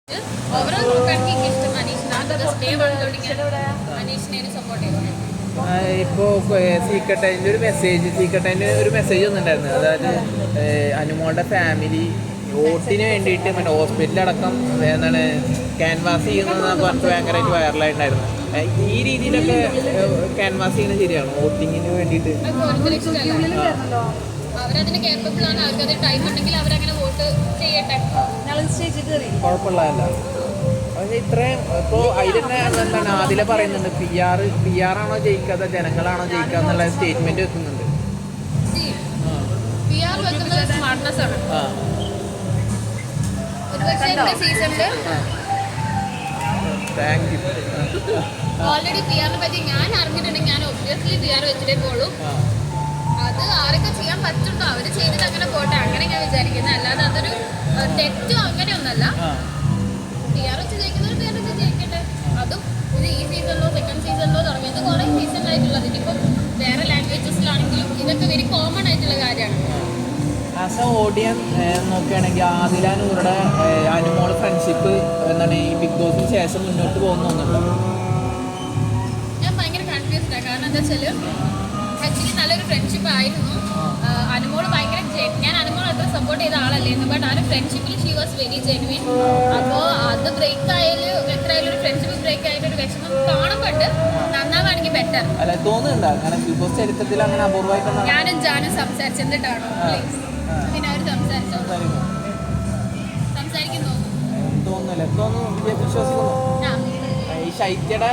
Overall നോക്കുകയാണെങ്കിൽ എനിക്ക് ഇഷ്ടം അനീഷിനാണ്. ഡേ വൺ തൊട്ട് അനീഷിനെ സപ്പോർട്ട് ചെയ്തു. ഇപ്പോൾ സീക്രട്ടൈൻ്റെ ഒരു മെസ്സേജ് വന്നിട്ടുണ്ടായിരുന്നു. അതായത് അനുമോളുടെ ഫാമിലി വോട്ടിന് വേണ്ടിയിട്ട് മറ്റേ ഹോസ്പിറ്റലടക്കം എന്താണ് ക്യാൻവാസ് ചെയ്യുന്നതെന്ന് പറഞ്ഞിട്ട് ഭയങ്കരമായിട്ട് വൈറലായിട്ടുണ്ടായിരുന്നു. ഈ രീതിയിലൊക്കെ ക്യാൻവാസ് ചെയ്യുന്നത് ശരിയാണ് വോട്ടിങ്ങിന് വേണ്ടിയിട്ട്? അവരതിന് കേപ്പബിൾ ആണ്. അവർക്കത് ടൈം ഉണ്ടെങ്കിൽ അവരങ്ങനെ വോട്ട് ചെയ്യട്ടെ. കുഴപ്പമുള്ളതല്ല. പക്ഷേ ഇത്രയും ഇപ്പോൾ അതിൽ തന്നെ എന്താണ് ആദില പറയുന്നുണ്ട്, പി ആർ ആണോ ജയിക്കാതെ ജനങ്ങളാണോ ജയിക്കുക എന്നുള്ള സ്റ്റേറ്റ്മെന്റ് വെക്കുന്നുണ്ട്. സ്മാർട്ട്നെസ് ആണ്. ഒരുപക്ഷെ സീസണില് ഓൾറെഡി പി ആറിനെ പറ്റി ഞാൻ അറിഞ്ഞിട്ടുണ്ടെങ്കിൽ ഞാൻ ഒബ്വിയസ്ലി പി ആർ വെച്ചിട്ടേ പോളൂ. അത് ആരൊക്കെ ചെയ്യാൻ പറ്റുണ്ടോ അവര് ചെയ്തിട്ട് അങ്ങനെ പോട്ടെ, അങ്ങനെ ഞാൻ വിചാരിക്കുന്നത്. അല്ലാതെ അതൊരു തെറ്റോ അങ്ങനെയൊന്നല്ല. പി ആർ വെച്ച് ജയിക്കുന്നവർ പി ആർ വെച്ച് ജയിക്കട്ടെ. അതും ഇത് ഈ സീസണിലോ സെക്കൻഡ് സീസണിലോ തുടങ്ങിയത് കുറേ സീസണിലായിട്ടുള്ളത്. ഇനിയിപ്പം വേറെ ലാംഗ്വേജസിലാണെങ്കിലും ഇതൊക്കെ വെരി കോമൺ ആയിട്ടുള്ള കാര്യമാണ്. ആസ് എ ഓഡിയൻസ് നോക്കുകയാണെങ്കിൽ ആദില നൂറുടെ അനുമോൾ ഫ്രണ്ട്ഷിപ്പ് എന്താണ് ഈ ബിഗ് ബോസിന് ശേഷം മുന്നോട്ട് പോകുന്നുണ്ടോ? ഞാൻ ഭയങ്കര കൺഫ്യൂസ്ഡാണ്. കാരണം എന്താ വെച്ചാൽ ആക്ച്വലി നല്ലൊരു ഫ്രണ്ട്ഷിപ്പ് ആയിരുന്നു. അനുമോള് ഭയങ്കര ഞാൻ അനുമോൾ അത്ര സപ്പോർട്ട് ചെയ്ത ആളല്ലായിരുന്നു. ബട്ട് ആ ഒരു ഫ്രണ്ട്ഷിപ്പിൽ ഷീ വാസ് വെരി ജെനുവിൻ. അപ്പോൾ അത് ബ്രേക്ക് ആയാലും എത്രയായാലും ഒരു ഫ്രണ്ട്ഷിപ്പ് ബ്രേക്ക് ആയിട്ട് ഒരു വിഷമം കാണുമ്പോണ്ട് നന്നാവാണെങ്കിൽ ബെറ്റർ അല്ല തോന്നുന്നുണ്ടോ? അങ്ങനെ ബിഗ് ബോസ് ചരിത്രത്തിൽ അങ്ങനെ അപൂർവമായിട്ട് ഞാനും ജാനും സംസാരിച്ച് എന്നിട്ടാണോ പ്ലീസ് പിന്നെ അവർ സംസാരിച്ചോ സംസാരിക്കുന്നു തോന്നുന്നില്ല. വിശ്വസിക്കുന്നു. ഈ ശൈത്യനെ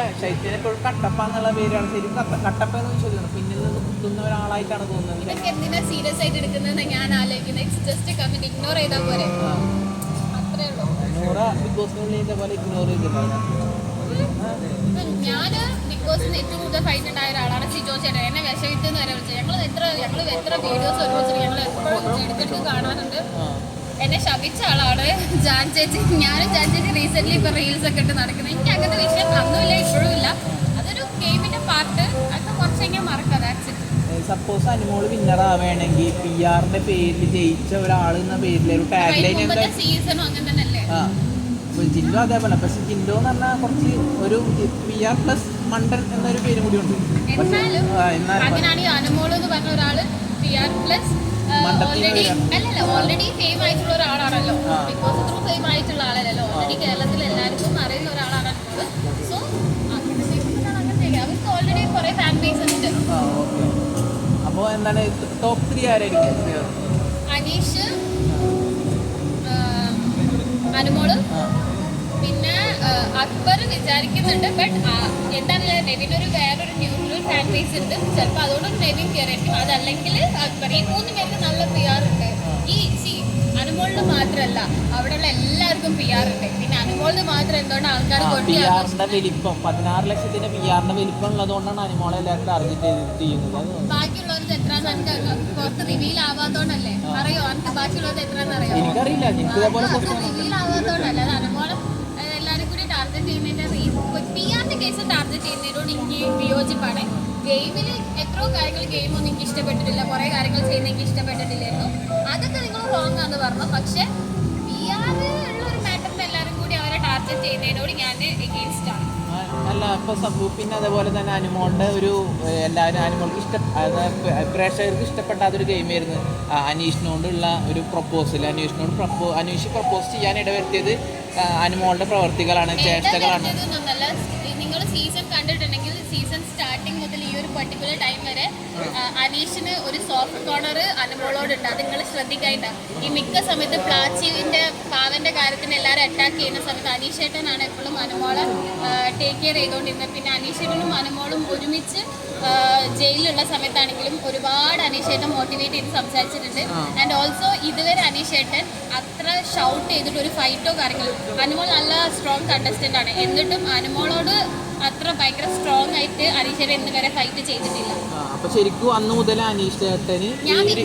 എപ്പോഴും കട്ടപ്പ എന്നുള്ള പേരാണ് ശരിക്കും കട്ടപ്പ എന്ന് വിശ്വസിക്കുന്നത്. പിന്നിൽ നിന്ന് കുത്തുന്ന ഒരാളായിട്ടാണ് തോന്നുന്നത്. ഇതൊക്കെ എന്തിനാ സീരിയസ് ആയിട്ട് എടുക്കുന്നതെന്ന് ഞാൻ ആലോചിക്കുന്നത്. ജസ്റ്റ് കമന്റ് ഇഗ്നോർ ചെയ്താൽ പോലെ അത്രേ ഉള്ളൂ. ബിഗ് ബോസിനുള്ളിൽ ഇതേപോലെ ഇഗ്നോർ ചെയ്തിട്ടുണ്ടായിരുന്നു. ഞാൻ ബിഗ് ബോസിന് ഏറ്റവും കൂടുതൽ ഫൈറ്റ് ഉണ്ടായ ഒരാളാണ് സിജോ ചേട്ടൻ. എന്നെ വിഷമിച്ചെന്ന് വരെ വിളിച്ചത്. ഞങ്ങൾ എത്ര വീഡിയോസ് ഒരുമിച്ചിട്ട് ഞങ്ങൾ എപ്പോഴും എടുത്തിട്ട് കാണാറുണ്ട്. എന്നെ ശപിച്ച ആളാണ് ജാൻ ചേച്ചി. ഞാനും ജാൻ ചേച്ചി റീസെന്റ് ഇപ്പൊ റീൽസ് ഒക്കെ ഇട്ട് നടക്കുന്നത്. എനിക്ക് അങ്ങനത്തെ വിഷയം അന്നുമില്ല ഇപ്പോഴും ഇല്ല. അതൊരു ഗെയിമിന്റെ പാർട്ട്. അതൊക്കെ കുറച്ചെങ്കിലും മറക്കാം. സപ്പോസ് അനുമോള് വിന്നർ ആവുകയാണെങ്കിൽ പി ആറിന്റെ പേരിൽ ജയിച്ച ഒരാൾ എന്ന പേരിൽ ഒരു ടാഗ് ലൈൻ സീസണും അങ്ങനെ തന്നെയല്ലേ? ജിൻഡോ അതേപോലെ. പക്ഷെ ജിൻഡോ എന്ന് പറഞ്ഞാൽ കുറച്ച് ഒരു പി ആർ പ്ലസ് മണ്ടൻ എന്നൊരു പേരും കൂടി ഉണ്ട്. അങ്ങനെയാണെങ്കിൽ അനുമോള് എന്ന് പറഞ്ഞ ഒരാള് P R plus already fame ആയിട്ടുള്ള ഒരാളാണല്ലോ. ബിഗ് ബോസ് ത്രൂ ഫെയിം ആയിട്ടുള്ള ആളല്ലല്ലോ. ഓൾറെഡി കേരളത്തിൽ എല്ലാവർക്കും അറിയുന്ന ഒരാളാണ് അനുമോള്. സോ അങ്ങനെ ചെയ്യുന്നതാണ്. അങ്ങനെ ചെയ്യുക. അവർക്ക് ഓൾറെഡി കുറെ ഫാൻ ബേസ് ഉണ്ട്. അപ്പോൾ എന്താണ് ടോപ്പ് 3 ആരായിരിക്കും? അനീഷ്, അനുമോള്, പിന്നെ അക്ബർ വിചാരിക്കുന്നുണ്ട്. ബട്ട് എന്താണെന്നില്ല നെവിനൊരു വേറൊരു ന്യൂട്രൽ ഫാൻ ബേസ് ഉണ്ട്. ചിലപ്പോൾ അതുകൊണ്ട് നെവിൻ കയറിയിരിക്കും. അതല്ലെങ്കിൽ അക്ബർ. ഈ 3 പേർക്ക് നല്ല പി ആർ ഉണ്ട്. ഈ അനുമോളിന് മാത്രമല്ല അവിടെയുള്ള എല്ലാവർക്കും പി ആർ ഉണ്ട്. പിന്നെ അനുമോളിന് മാത്രം എന്തുകൊണ്ട് ആൾക്കാർ വലിപ്പം 16 ലക്ഷത്തിന്റെ പി ആറിന്റെ വലിപ്പം ഉള്ളതുകൊണ്ടാണ് അനുമോളെ എല്ലാവരും ടാർഗറ്റ് ചെയ്യുന്നത്. ബാക്കിയുള്ളവർക്ക് എത്രയാണെന്ന് എനിക്ക് പുറത്ത് റിവീൽ ആവാത്തോണ്ടല്ലേ? അറിയോ എനിക്ക് ബാക്കിയുള്ളവർക്ക് എത്രയാണെന്ന് അറിയാം? എനിക്കറിയില്ല. റിവീൽ ആവാത്തോണ്ടല്ല. അത് അനുമോളെ എല്ലാവരും കൂടി ടാർഗറ്റ് ചെയ്യുന്നതിന്റെ പി ആറിന്റെ കേസ് ടാർഗറ്റ് ചെയ്യുന്നതിനോട് എനിക്ക് വിയോജിപ്പാണ്. ഗെയിമിൽ എത്രയോ കാര്യങ്ങൾ ഗെയിമൊന്നും എനിക്ക് ഇഷ്ടപ്പെട്ടിട്ടില്ല. കുറേ കാര്യങ്ങൾ ചെയ്യുന്നത് എനിക്ക് ഇഷ്ടപ്പെട്ടിട്ടില്ലായിരുന്നു. അതൊക്കെ നിങ്ങൾ റോങ് ആണെന്ന് പറഞ്ഞു. പക്ഷെ പി ആർ ഉള്ള ഒരു മാറ്ററിൽ എല്ലാവരും കൂടി അവരെ ടാർഗറ്റ് ചെയ്യുന്നതിനോട് ഞാൻ എഗെയിൻസ്റ്റ് ആണ്. അല്ല ഇപ്പോൾ പിന്നെ അതേപോലെ തന്നെ അനുമോളുടെ ഒരു എല്ലാവരും അനുമോൾക്ക് പ്രേക്ഷകർക്ക് ഇഷ്ടപ്പെട്ടാത്തൊരു ഗെയിമായിരുന്നു അനീഷിനോടുള്ള ഒരു പ്രപ്പോസൽ. അനീഷ് പ്രപ്പോസ് ചെയ്യാൻ ഇടവരുത്തിയത് അനുമോളുടെ പ്രവർത്തികളാണ്, ചേഷ്ടകളാണ്. നിങ്ങൾ സീസൺ കണ്ടിട്ടുണ്ടെങ്കിൽ സീസൺ സ്റ്റാർട്ടിങ് മുതൽ ഈ ഒരു പർട്ടിക്കുലർ ടൈം വരെ അനീഷിന് ഒരു സോഫ്റ്റ് കോർണർ അനുമോളോടുണ്ട്. അത് നിങ്ങൾ ശ്രദ്ധിക്കായിട്ടാണ്. ഈ മിക്ക സമയത്ത് പ്ലാച്ചിന്റെ പാവന്റെ കാര്യത്തിന് എല്ലാവരും അറ്റാക്ക് ചെയ്യുന്ന സമയത്ത് അനീഷേട്ടനാണ് എപ്പോഴും അനുമോളെ ടേക്ക് കെയർ ചെയ്തുകൊണ്ടിരുന്നത്. പിന്നെ അനീഷേട്ടനും അനുമോളും ഒരുമിച്ച് ജയിലിലുള്ള സമയത്താണെങ്കിലും ഒരുപാട് അനീഷേട്ടൻ മോട്ടിവേറ്റ് ചെയ്ത് സംസാരിച്ചിട്ടുണ്ട്. ആൻഡ് ഓൾസോ ഇതുവരെ അനീഷേട്ടൻ അത്ര ഷൗട്ട് ചെയ്തിട്ട് ഒരു ഫൈറ്റോ കാര്യങ്ങളും. അനുമോൾ നല്ല സ്ട്രോങ് കണ്ടസ്റ്റന്റ് ആണ്. എന്നിട്ടും അനുമോളോട് അത്ര ഭയങ്കര സ്ട്രോങ് ആയിട്ട് അനീഷേട്ടൻ ഇന്ന് വരെ ഫൈറ്റ് ചെയ്തിട്ടില്ല. അപ്പൊ ശരിക്കും അന്ന് മുതൽ അനീഷേട്ടന്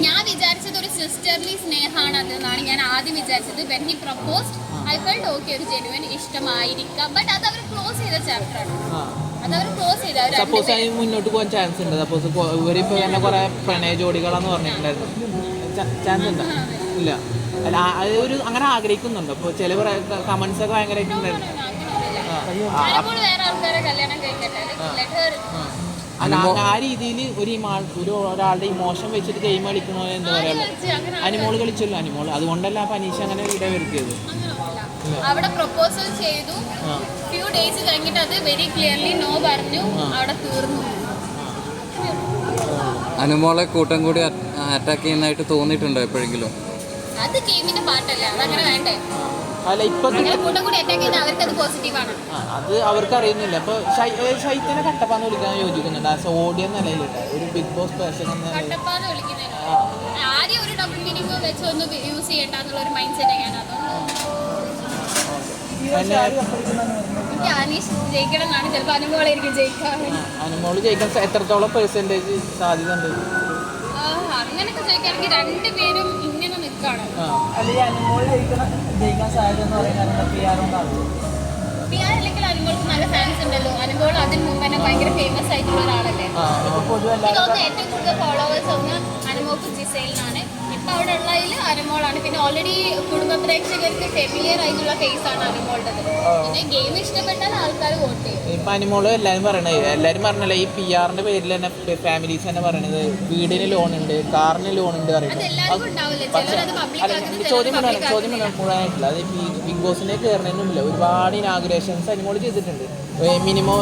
ഞാൻ വിചാരിച്ചത് ഒരു സിസ്റ്റർലി സ്നേഹമാണ് അതെന്നാണ് ഞാൻ ആദ്യം വിചാരിച്ചത്. When he proposed I felt okay ഒരു ജെന്യുവൻ ഇഷ്ടമായിരിക്കാം. ബട്ട് അത് അവർ ക്ലോസ് ചെയ്ത ചാപ്റ്ററാണ്. അതവർ ക്ലോസ് ചെയ്ത സപ്പോസ് അതിന് മുന്നോട്ട് പോകാൻ ചാൻസ് ഉണ്ട്. സപ്പോസ് ഇവരിപ്പോ തന്നെ കുറെ പ്രണയ ജോഡികളാന്ന് പറഞ്ഞിട്ടുണ്ടായിരുന്നു. ചാൻസ് ഉണ്ടോ? ഇല്ല. അല്ല അത് ഒരു അങ്ങനെ ആഗ്രഹിക്കുന്നുണ്ട്. അപ്പോൾ ചില കമന്റ്സ് ഒക്കെ ഭയങ്കരമായിട്ടുണ്ടായിരുന്നു. അനുമോള് വേറെ ആൾക്കാരെ കല്യാണം കഴിക്കട്ടെ, let her. അല്ല ആ രീതിയിൽ ഒരാളുടെ ഇമോഷൻ വെച്ചിട്ട് ഗെയിം കളിക്കണോ എന്താ പറയുക. അനുമോള് കളിച്ചല്ലോ, അനുമോള് അതുകൊണ്ടല്ല അപ്പൊ അനീഷ് അങ്ങനെ ഇടവരുത്തിയത്. അവിടെ പ്രൊപ്പോസൽ ചെയ്തു, ഫ്യൂ ഡേയ്സ് കഴിഞ്ഞിട്ട് അത് വെരി ക്ലിയർലി നോ പറഞ്ഞു, അവിടെ തീർന്നു. അനുമോളെ കൂട്ടം കൂടി അറ്റാക്ക് ചെയ്യുന്നതായിട്ട് തോന്നിയിട്ടുണ്ടോ എപ്പോഴെങ്കിലും? അത് ഗെയിമിന്റെ പാട്ടല്ല, അതങ്ങനെ വേണ്ടേ. അല്ല ഇപ്പൊ കൂട്ടം കൂടി അറ്റാക്ക് ചെയ്താൽ അവർക്ക് അത് പോസിറ്റീവാണ്. അത് അവർക്ക് അറിയുന്നില്ല. അപ്പൊ ശൈത്യനെ കട്ടപ്പാന്ന് വിളിക്കാൻ യോജിക്കുന്നുണ്ട്. ആസ് ഓഡിയൻ നിലയിലിട്ട ഒരു ബിഗ് ബോസ് പേഴ്സൺ എന്ന കട്ടപ്പാന്ന് വിളിക്കുന്നതിന് ആദ്യം ഒരു ഡബിൾ മീനിങ് വെച്ച് ഒന്ന് യൂസ് ചെയ്യണ്ട എന്നുള്ള ഒരു മൈൻഡ് സെറ്റ് ആണ്. എനിക്ക് അനീഷ് ജയിക്കണം എന്നാണ്, ചിലപ്പോൾ അനുമോളായിരിക്കും ജയിക്കാൻ. അനുമോള് ജയിക്കാൻ എത്രത്തോളം പെർസെന്റേജ് സാധ്യത ഉണ്ട്? അങ്ങനെയൊക്കെ ചോദിക്കുകയാണെങ്കിൽ രണ്ടുപേരും ഇങ്ങനെ നിൽക്കണം. പി ആർ അല്ലെങ്കിൽ അനുമോൾക്ക് നല്ല ഫാൻസ് ഉണ്ടല്ലോ. അനുമോൾ അതിന് മുമ്പ് തന്നെ ഭയങ്കര ഫേമസ് ആയിട്ടുള്ള ഒരാളല്ലേ. ഇതൊന്ന് ഏറ്റവും കൂടുതൽ ഫോളോവേഴ്സ് ഒന്ന് അനുമോൾക്ക് ജിസൈലിനാണ്. ഇപ്പൊ അവിടെ ഉള്ളതിൽ അനുമോളാണ്. പിന്നെ ഓൾറെഡി കുടുംബ പ്രേക്ഷകർക്ക് ഫെമിലിയർ ആയിട്ടുള്ള ഫേസ് ആണ് അനുമോളുടെ. പിന്നെ ഗെയിം ഇഷ്ടപ്പെട്ടാൽ ആൾക്കാർ വോട്ട് ചെയ്യും. ഇപ്പൊ അനുമോള് എല്ലാരും പറഞ്ഞല്ലോ ഈ പി ആറിന്റെ പേരിൽ തന്നെ ഫാമിലീസ് തന്നെ പറയണത് വീടിന് ലോൺ ഉണ്ട്, കാറിന് ലോൺ ഉണ്ട് ചോദ്യം മുഴുവനായിട്ടില്ല. അത് ബിഗ് ബോസിനെ കയറുന്നതിന് മുമ്പില്ല ഒരുപാട് ഇനാഗുറേഷൻസ് അനുമോള് ചെയ്തിട്ടുണ്ട്. മിനിമം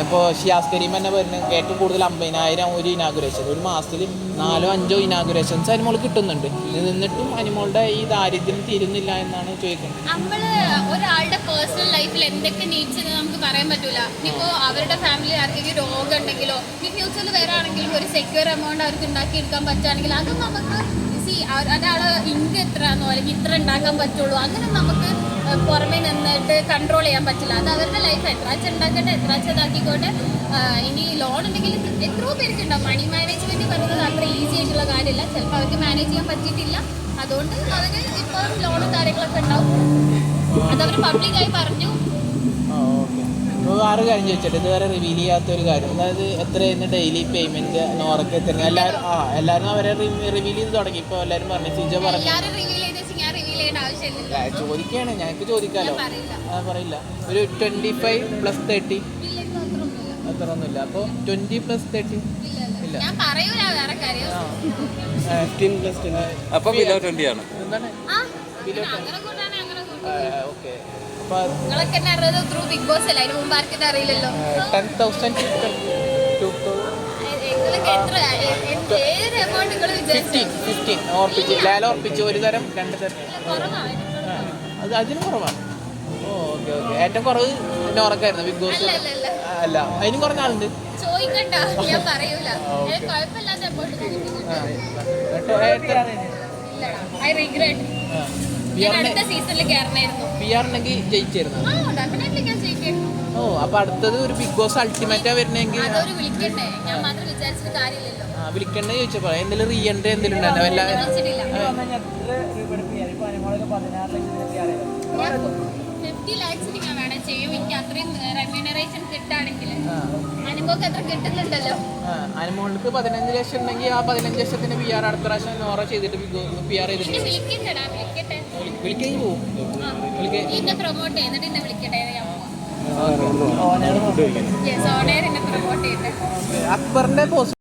ഇപ്പോൾ ഷിയാസ് കരീം തന്നെ പറയുന്നത് ഏറ്റവും കൂടുതൽ 50,000 ഒരു ഇനാഗുറേഷൻ, ഒരു മാസത്തിൽ 4-5 ഇനാഗുറേഷൻസ് അനുമോൾ കിട്ടുന്നുണ്ട്. എന്നിട്ടും അനുമോളുടെ ഈ ദാരിദ്ര്യം തീരുന്നില്ല എന്നാണ് ചോദിക്കുന്നത്. നമ്മള് ഒരാളുടെ പേഴ്സണൽ ലൈഫിൽ എന്തൊക്കെ നീഡ്സ് എന്ന് നമുക്ക് പറയാൻ പറ്റൂല. ഇനിയിപ്പോ അവരുടെ ഫാമിലി ആർക്കെങ്കിലും രോഗം ഉണ്ടെങ്കിലോ ഈ ഫ്യൂച്ചറിൽ വേറെ ആണെങ്കിലും ഒരു സെക്യൂർ എമൗണ്ട് അവർക്ക് ഉണ്ടാക്കിയെടുക്കാൻ പറ്റുകയാണെങ്കിൽ അതും നമുക്ക് ഒരാള് ഇൻകം എത്രയാണോ അല്ലെങ്കിൽ ഇത്ര ഉണ്ടാക്കാൻ പറ്റുള്ളൂ അങ്ങനെ നമുക്ക് പുറമേ നിന്നിട്ട് കൺട്രോൾ ചെയ്യാൻ പറ്റില്ല. അത് അവരുടെ ലൈഫ് എത്രാച്ച ഉണ്ടാക്കട്ടെ, എത്രാച്ച ഇതാക്കിക്കോട്ടെ. ഇനി ലോൺ ഉണ്ടെങ്കിൽ എത്രയോ പേർക്ക് ഉണ്ടാവും. മണി മാനേജ്മെന്റ് പറയുന്നത് അത്ര ഈസി ആയിട്ടുള്ള കാര്യമില്ല. ചിലപ്പോൾ അവർക്ക് മാനേജ് ചെയ്യാൻ പറ്റിയിട്ടില്ല. അതുകൊണ്ട് അവര് ഇപ്പോൾ ലോണും കാര്യങ്ങളൊക്കെ ഉണ്ടാവും. അതവർ പബ്ലിക്കായി പറഞ്ഞു. വേറെ കാര്യം ചോദിച്ചിട്ട് ഇതുവരെ റിവീൽ ചെയ്യാത്ത ഒരു കാര്യം, അതായത് എത്രയായിരുന്നു ഡെയിലി പേയ്മെന്റ് നോറൊക്കെ എത്തുന്നത് എല്ലാവരും അവരെ റിവീൽ ചെയ്ത് തുടങ്ങി. ഇപ്പൊ എല്ലാവരും പറഞ്ഞു, സിജോ പറഞ്ഞു ചോദിക്കുകയാണ്, ഞങ്ങൾക്ക് ചോദിക്കാലോ. പറയില്ല. ഒരു 25+30 അത്ര ഒന്നുമില്ല. അപ്പൊ 20+30 ഇല്ല. 15+10 അപ്പൊ ബിലോ 20 ആണ്. എന്താണ് ഓക്കെ. 15 ഓർപ്പിച്ച് ഒരു തരം 2 തരം അത് അതിന് കുറവാണ്. ഓക്കെ. ഏറ്റവും കുറവ് നോറക്കായിരുന്നു ബിഗ് ബോസ്. അല്ല അതിനും കുറഞ്ഞ ആളുണ്ട്. പി ആർ ഉണ്ടെങ്കിൽ ജയിച്ചിരുന്നു. ഓ അപ്പൊ അടുത്തത് ഒരു ബിഗ് ബോസ് അൾട്ടിമേറ്റാ വരുന്നെങ്കിൽ വിളിക്കണ്ടേ ചോദിച്ചപ്പോ എന്തെങ്കിലും റീ എൻട്രി എന്തെങ്കിലും ഉണ്ടായിരുന്നു. എല്ലാവരും 50 lakhs ഞാൻ വേണം ചെയ്യും. എനിക്ക് അത്രയും റെമ്യൂണറേഷൻ കിട്ടാണെങ്കിൽ അനുഭവം എത്ര കിട്ടുന്നുണ്ടല്ലോ. അനുമോൾക്ക് 15 ലക്ഷം ഉണ്ടെങ്കിൽ ആ 15 ലക്ഷത്തിന് പി ആർ അടുത്ത പ്രാവശ്യം നോറ ചെയ്തിട്ട് പി ആർ ചെയ്തിട്ട് വിളിക്കേണ്ടി പോകും. പ്രൊമോട്ട് ചെയ്യുന്നിട്ട് എന്നെ വിളിക്കട്ടെ. ഓണർ എന്നെ പ്രൊമോട്ട് ചെയ്തിട്ട് അക്ബറിന്റെ പോസ്റ്റ്